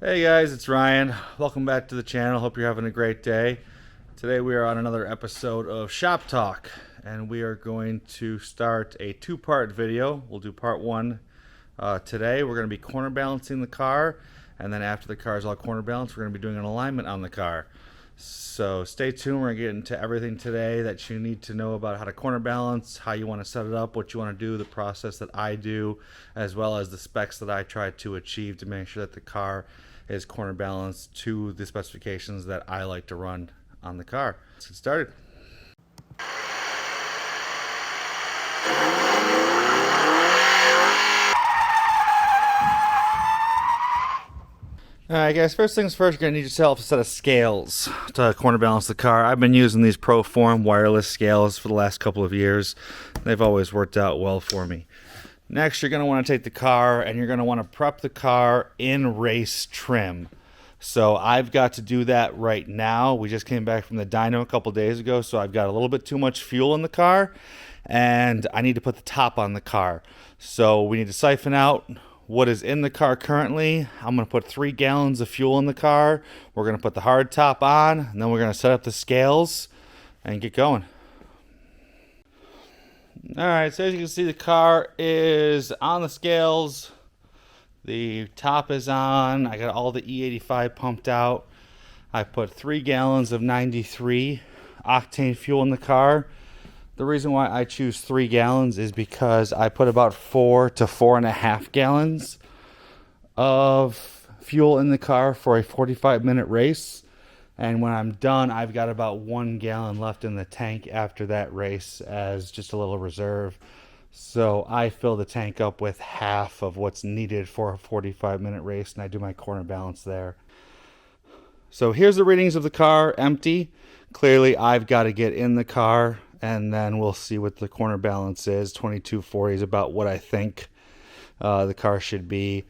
Hey guys, it's Ryan. Welcome back to the channel. Hope you're having a great day. Today we are on another episode of Shop Talk, and we are going to start a two-part video. We'll do part one today. We're going to be corner balancing the car, and then after the car is all corner balanced, we're going to be doing an alignment on the car. So stay tuned. We're going to get into everything today that you need to know about how to corner balance, how you want to set it up, what you want to do, the process that I do, as well as the specs that I try to achieve to make sure that the car is corner balanced to the specifications that I like to run on the car. Let's get started. Alright guys, first things first, you're going to need yourself a set of scales to corner balance the car. I've been using these ProForm wireless scales for the last couple of years. They've always worked out well for me. Next, you're going to want to take the car and you're going to want to prep the car in race trim. So I've got to do that right now. We just came back from the dyno a couple days ago, so I've got a little bit too much fuel in the car and I need to put the top on the car. So we need to siphon out what is in the car currently. I'm going to put 3 gallons of fuel in the car. We're going to put the hard top on, and then we're going to set up the scales and get going. Alright, so as you can see, the car is on the scales. The top is on. I got all the E85 pumped out. I put 3 gallons of 93 octane fuel in the car. The reason why I choose 3 gallons is because I put about 4 to 4.5 gallons of fuel in the car for a 45-minute race. And when I'm done, I've got about 1 gallon left in the tank after that race as just a little reserve. So I fill the tank up with half of what's needed for a 45-minute race, and I do my corner balance there. So here's the readings of the car, empty. Clearly, I've got to get in the car, and then we'll see what the corner balance is. 2240 is about what I think the car should be.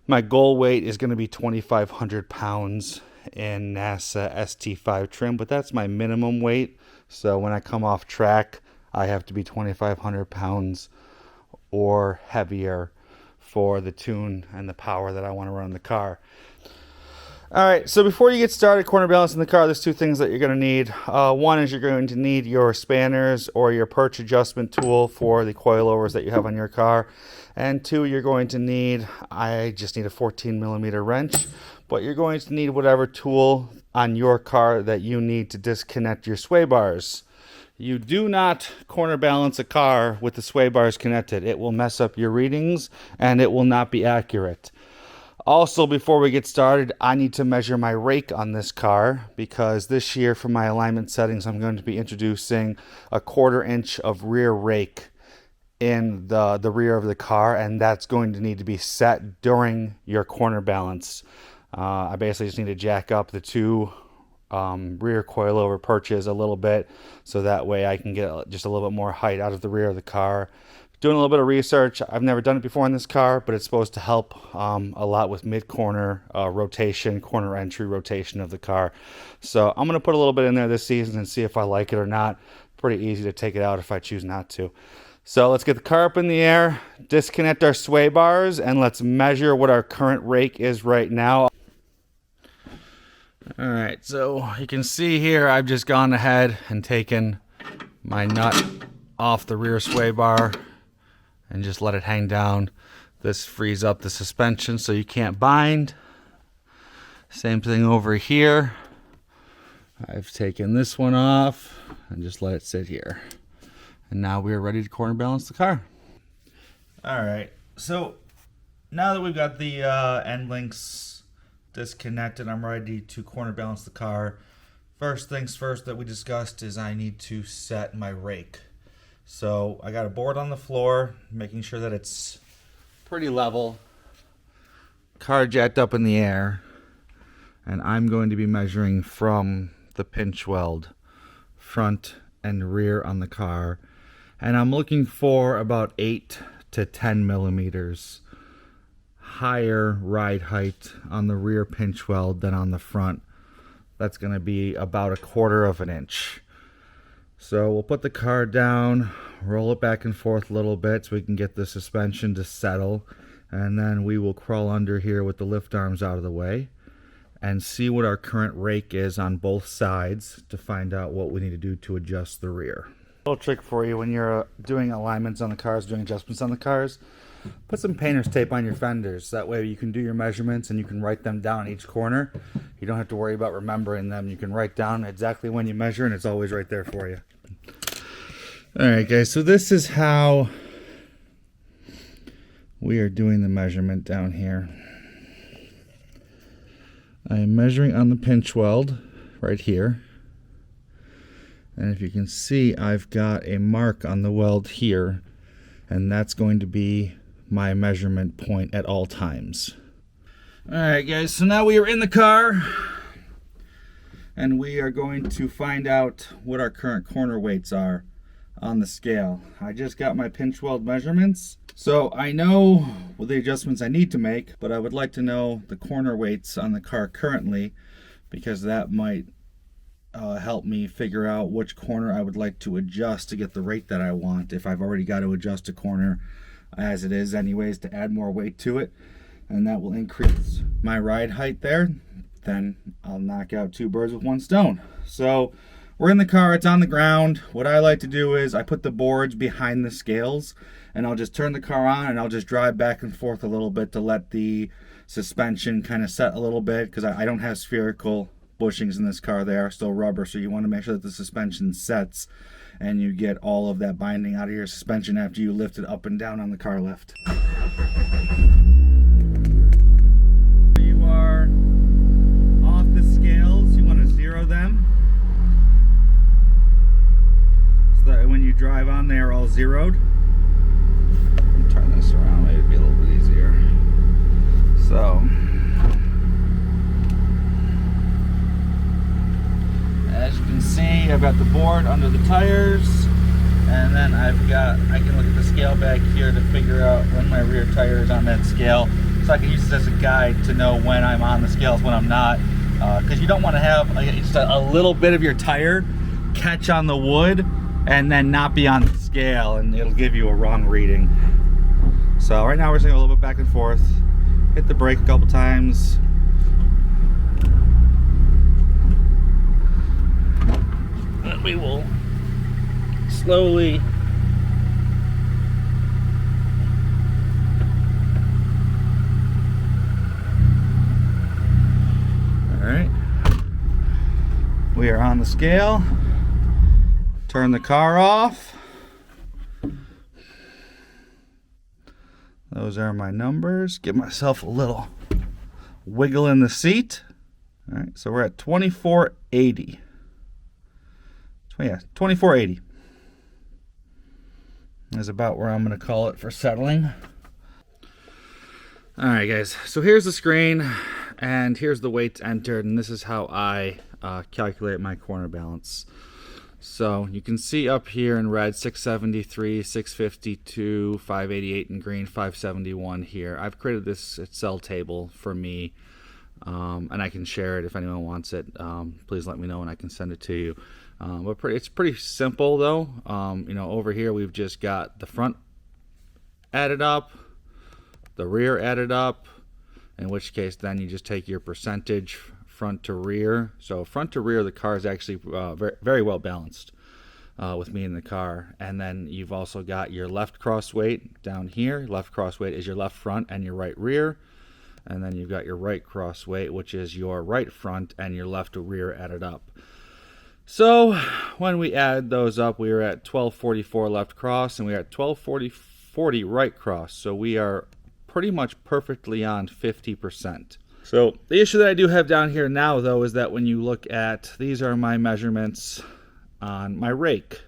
My goal weight is going to be 2,500 pounds in NASA ST5 trim, but that's my minimum weight. So when I come off track, I have to be 2,500 pounds or heavier for the tune and the power that I want to run the car. Alright, so before you get started corner balancing the car, there's 2 things that you're going to need. One is you're going to need your spanners or your perch adjustment tool for the coilovers that you have on your car. And 2, you're going to need, I just need a 14mm wrench, but you're going to need whatever tool on your car that you need to disconnect your sway bars. You do not corner balance a car with the sway bars connected. It will mess up your readings and it will not be accurate. Also, before we get started, I need to measure my rake on this car because this year for my alignment settings, I'm going to be introducing a 1/4 inch of rear rake in the rear of the car, and that's going to need to be set during your corner balance. I basically just need to jack up the 2 rear coilover perches a little bit so that way I can get just a little bit more height out of the rear of the car. Doing a little bit of research. I've never done it before in this car, but it's supposed to help a lot with mid-corner rotation, corner entry rotation of the car. So I'm going to put a little bit in there this season and see if I like it or not. Pretty easy to take it out if I choose not to. So let's get the car up in the air, disconnect our sway bars, and let's measure what our current rake is right now. Alright, so you can see here I've just gone ahead and taken my nut off the rear sway bar and just let it hang down. This frees up the suspension so you can't bind. Same thing over here. I've taken this one off and just let it sit here. And now we're ready to corner balance the car. Alright, so now that we've got the end links disconnected, I'm ready to corner balance the car. First things first that we discussed is I need to set my rake. So I got a board on the floor, making sure that it's pretty level. Car jacked up in the air. And I'm going to be measuring from the pinch weld, front and rear on the car. And I'm looking for about 8 to 10 millimeters higher ride height on the rear pinch weld than on the front. That's going to be about 1/4 inch. So we'll put the car down, roll it back and forth a little bit so we can get the suspension to settle, And then we will crawl under here with the lift arms out of the way and see what our current rake is on both sides to find out what we need to do to adjust the rear. Little trick for you when you're doing alignments on the cars, doing adjustments on the cars, put some painter's tape on your fenders. That way you can do your measurements and you can write them down each corner. You don't have to worry about remembering them. You can write down exactly when you measure and it's always right there for you. Alright guys, so this is how we are doing the measurement down here. I am measuring on the pinch weld right here. And if you can see, I've got a mark on the weld here, and that's going to be my measurement point at all times. Alright guys, so now we are in the car, and we are going to find out what our current corner weights are on the scale. I just got my pinch weld measurements, so I know what the adjustments I need to make, but I would like to know the corner weights on the car currently, because that might help me figure out which corner I would like to adjust to get the rate that I want, if I've already got to adjust a corner as it is anyways to add more weight to it, and that will increase my ride height there. Then I'll knock out two birds with one stone. So we're in the car, it's on the ground. What I like to do is I put the boards behind the scales and I'll just turn the car on and I'll just drive back and forth a little bit to let the suspension kind of set a little bit, because I don't have spherical bushings in this car. They are still rubber, so you want to make sure that the suspension sets and you get all of that binding out of your suspension after you lift it up and down on the car lift. You are off the scales, you want to zero them so that when you drive on they are all zeroed. Let me turn this around, maybe it'll be a little bit easier. So as you can see, I've got the board under the tires, and then I can look at the scale back here to figure out when my rear tire is on that scale, so I can use this as a guide to know when I'm on the scales, when I'm not, because you don't want to have just a little bit of your tire catch on the wood and then not be on the scale, and it'll give you a wrong reading. So right now we're just going a little bit back and forth, hit the brake a couple times. And we will slowly we are on the scale. Turn the car off. Those are my numbers. Give myself a little wiggle in the seat. All right, so we're at 2480. Yeah, 2480 is about where I'm going to call it for settling. Alright guys, so here's the screen and here's the weights entered, and this is how I calculate my corner balance. So you can see up here in red 673, 652, 588 in green, 571 here. I've created this Excel table for me, and I can share it if anyone wants it. Please let me know and I can send it to you. But it's pretty simple though. You know, over here we've just got the front added up, the rear added up, in which case then you just take your percentage front to rear. So front to rear, the car is actually very well balanced with me in the car. And then you've also got your left cross weight down here. Left cross weight is your left front and your right rear. And then you've got your right cross weight, which is your right front and your left rear added up. So when we add those up, we are at 1244 left cross and we are at 1240 right cross. So we are pretty much perfectly on 50%. So the issue that I do have down here now though is that when you look at, these are my measurements on my rake.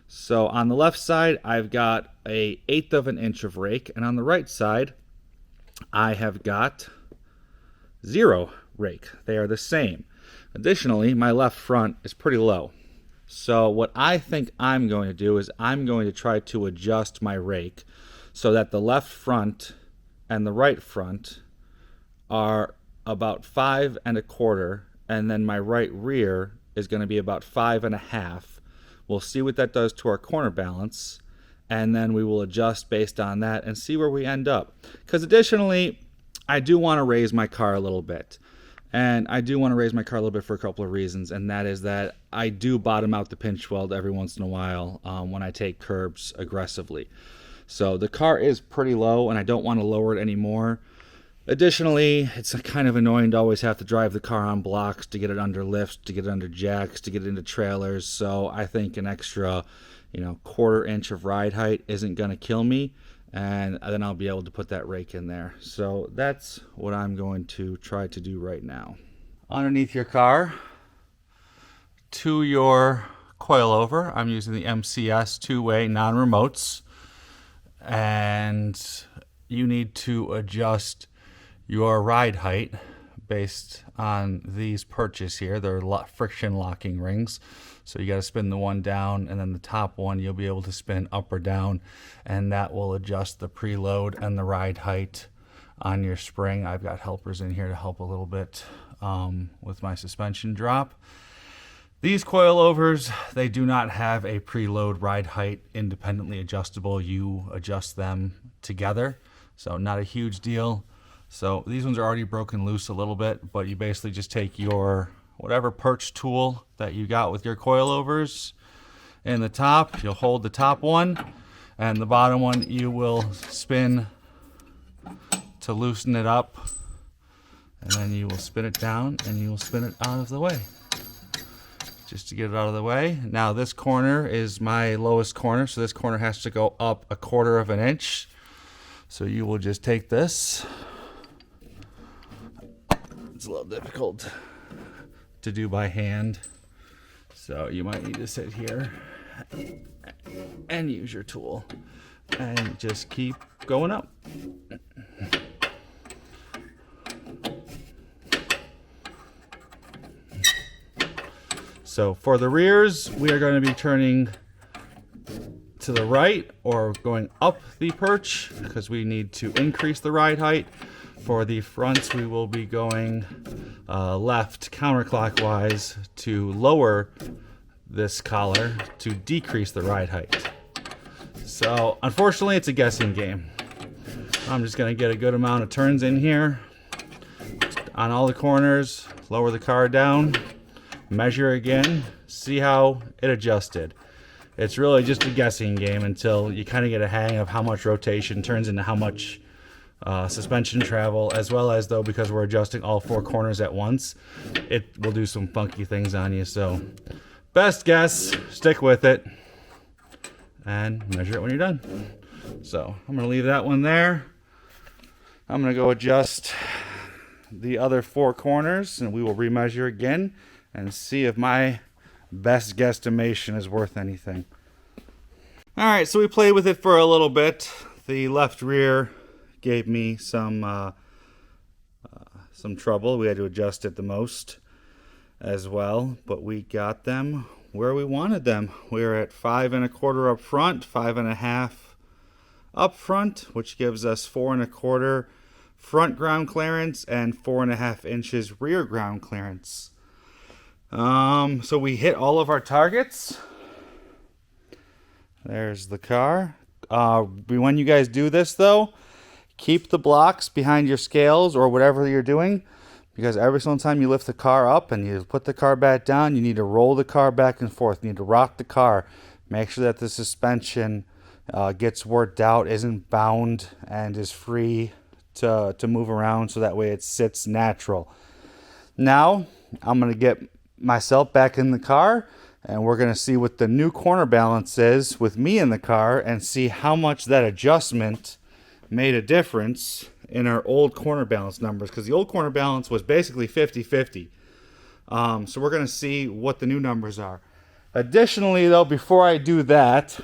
So on the left side I've got a 1/8 of an inch of rake, and on the right side I have got 0 rake. They are the same. Additionally, my left front is pretty low. So what I think I'm going to do is I'm going to try to adjust my rake so that the left front and the right front are about 5 1/4, and then my right rear is going to be about 5 1/2. We'll see what that does to our corner balance, and then we will adjust based on that and see where we end up. Because additionally, I do want to raise my car a little bit. And I do want to raise my car a little bit for a couple of reasons, and that is that I do bottom out the pinch weld every once in a while when I take curbs aggressively. So the car is pretty low, and I don't want to lower it anymore. Additionally, it's kind of annoying to always have to drive the car on blocks to get it under lifts, to get it under jacks, to get it into trailers. So I think an extra, 1/4 inch of ride height isn't going to kill me. And then I'll be able to put that rake in there. So that's what I'm going to try to do right now. Underneath your car, to your coilover, I'm using the MCS two-way non-remotes. And you need to adjust your ride height based on these perches here. They're friction locking rings. So you got to spin the one down, and then the top one you'll be able to spin up or down, and that will adjust the preload and the ride height on your spring. I've got helpers in here to help a little bit with my suspension drop. These coilovers, they do not have a preload ride height independently adjustable. You adjust them together, so not a huge deal. So these ones are already broken loose a little bit, but you basically just take your whatever perch tool that you got with your coilovers in the top, you'll hold the top one, and the bottom one you will spin to loosen it up, and then you will spin it down and you will spin it out of the way. Just to get it out of the way. Now this corner is my lowest corner, so this corner has to go up 1/4 inch. So you will just take this. It's a little difficult to do by hand, so you might need to sit here and use your tool and just keep going up. So for the rears, we are going to be turning to the right or going up the perch because we need to increase the ride height. For the fronts, we will be going left counterclockwise to lower this collar to decrease the ride height. So unfortunately, it's a guessing game. I'm just going to get a good amount of turns in here on all the corners, lower the car down, measure again, see how it adjusted. It's really just a guessing game until you kind of get a hang of how much rotation turns into how much suspension travel, as well as, though, because we're adjusting all 4 corners at once, it will do some funky things on you. So best guess, stick with it, and measure it when you're done. So I'm going to leave that one there. I'm going to go adjust the other 4 corners, and we will remeasure again and see if my best guesstimation is worth anything. All right, so we played with it for a little bit. The left rear gave me some trouble. We had to adjust it the most as well, but we got them where we wanted them. We were at 5 1/4 up front, 5 1/2 up front, which gives us 4 1/4 front ground clearance and 4 1/2 inches rear ground clearance. So we hit all of our targets. There's the car. When you guys do this, though, keep the blocks behind your scales or whatever you're doing, because every single time you lift the car up and you put the car back down, you need to roll the car back and forth. You need to rock the car. Make sure that the suspension gets worked out, isn't bound, and is free to move around, so that way it sits natural. Now, I'm going to get myself back in the car, and we're going to see what the new corner balance is with me in the car and see how much that adjustment made a difference in our old corner balance numbers, because the old corner balance was basically 50-50. So we're going to see what the new numbers are. Additionally, though, before I do that,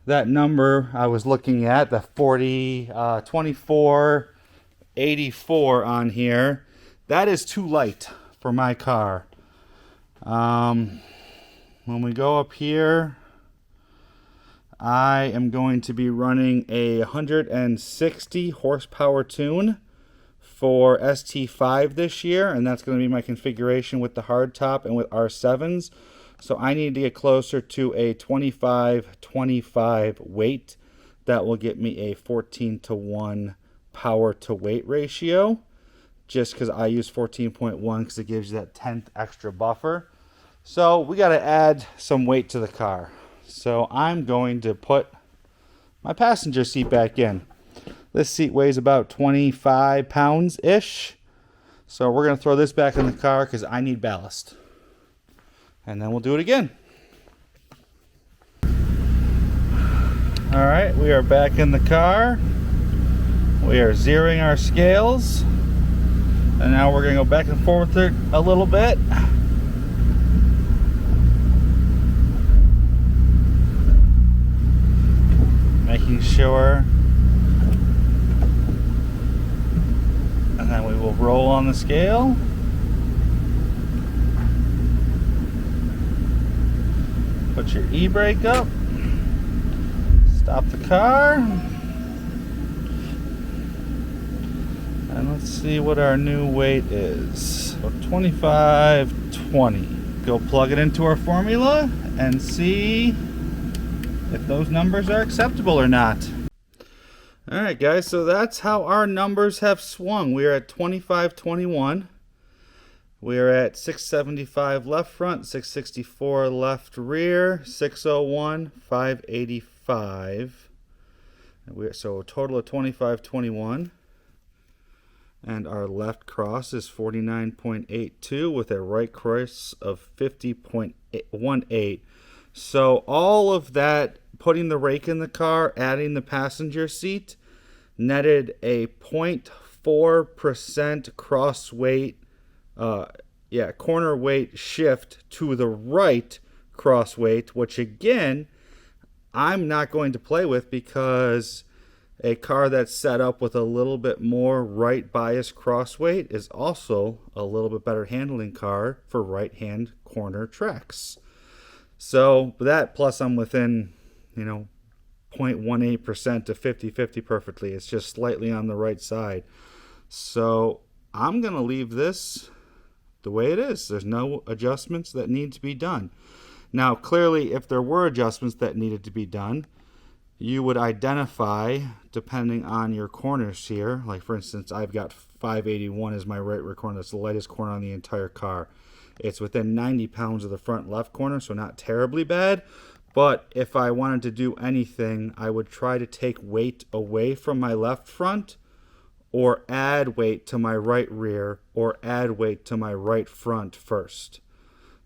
that number I was looking at, the 2484 on here, that is too light for my car. When we go up here, I am going to be running a 160 horsepower tune for ST5 this year, and that's going to be my configuration with the hardtop and with R7s. So I need to get closer to a 25-25 weight. That will get me a 14-to-1 power to weight ratio. Just because I use 14.1 because it gives you that 10th extra buffer. So we got to add some weight to the car. So I'm going to put my passenger seat back in. This seat weighs about 25 pounds-ish. So we're going to throw this back in the car because I need ballast. And then we'll do it again. Alright, we are back in the car. We are zeroing our scales. And now we're going to go back and forth a little bit. Making sure. And then we will roll on the scale. Put your e-brake up. Stop the car. And let's see what our new weight is. So 25-20. Go plug it into our formula and see if those numbers are acceptable or not. Alright guys, so that's how our numbers have swung. We are at 25-21. We are at 675 left front, 664 left rear, 601, 585. So a total of 25-21. And our left cross is 49.82 with a right cross of 50.18. So all of that, putting the rake in the car, adding the passenger seat, netted a 0.4% cross weight, corner weight shift to the right cross weight, which again, I'm not going to play with because a car that's set up with a little bit more right bias cross weight is also a little bit better handling car for right hand corner tracks. So that plus I'm within, 0.18% to 50-50 perfectly. It's just slightly on the right side. So I'm going to leave this the way it is. There's no adjustments that need to be done. Now, clearly, if there were adjustments that needed to be done, you would identify, depending on your corners here, like for instance, I've got 581 as my right rear corner. That's the lightest corner on the entire car. It's within 90 pounds of the front left corner, so not terribly bad. But if I wanted to do anything, I would try to take weight away from my left front, or add weight to my right rear, or add weight to my right front first.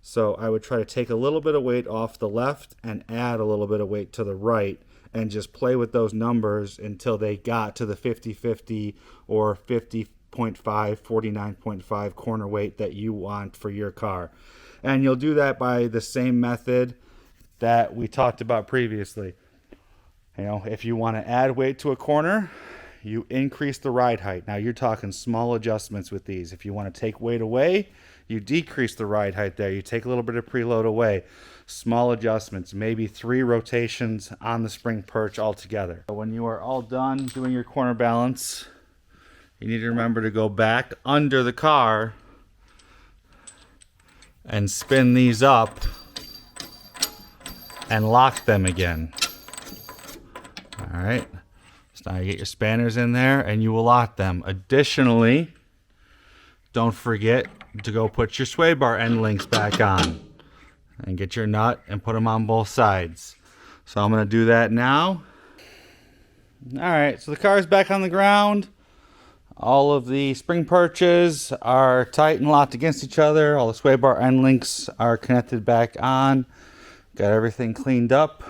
So I would try to take a little bit of weight off the left and add a little bit of weight to the right, and just play with those numbers until they got to the 50-50 or 50.5, 49.5 corner weight that you want for your car. And you'll do that by the same method that we talked about previously. If you want to add weight to a corner, you increase the ride height. Now you're talking small adjustments with these. If you want to take weight away, you decrease the ride height there. You take a little bit of preload away. Small adjustments, maybe 3 rotations on the spring perch altogether. When you are all done doing your corner balance, you need to remember to go back under the car and spin these up and lock them again. All right. So now you get your spanners in there and you will lock them. Additionally, don't forget to go put your sway bar end links back on and get your nut and put them on both sides. So I'm going to do that now. Alright, so the car is back on the ground. All of the spring perches are tight and locked against each other. All the sway bar end links are connected back on. Got everything cleaned up.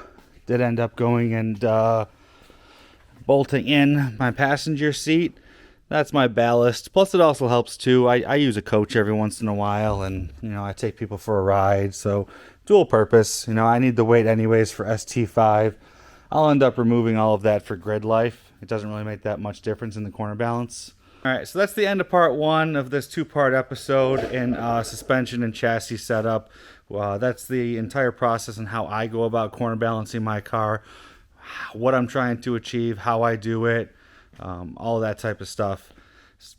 Did end up going and bolting in my passenger seat. That's my ballast. Plus it also helps too. I use a coach every once in a while, and I take people for a ride, so dual purpose. I need the weight anyways for ST5. I'll end up removing all of that for Gridlife. It doesn't really make that much difference in the corner balance. Alright, so that's the end of part 1 of this 2-part episode in suspension and chassis setup. That's the entire process and how I go about corner balancing my car, what I'm trying to achieve, how I do it, all that type of stuff.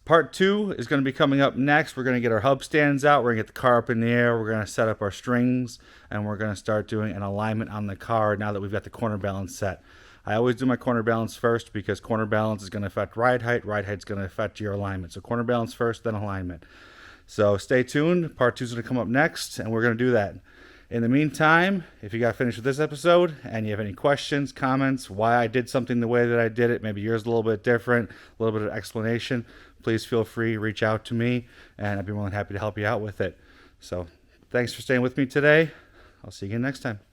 Part 2 is going to be coming up next. We're going to get our hub stands out. We're going to get the car up in the air. We're going to set up our strings, and we're going to start doing an alignment on the car now that we've got the corner balance set. I always do my corner balance first because corner balance is going to affect ride height. Ride height is going to affect your alignment. So corner balance first, then alignment. So stay tuned. Part 2 is going to come up next, and we're going to do that. In the meantime, if you got finished with this episode and you have any questions, comments, why I did something the way that I did it, maybe yours a little bit different, a little bit of explanation, please feel free to reach out to me, and I'd be more than happy to help you out with it. So thanks for staying with me today. I'll see you again next time.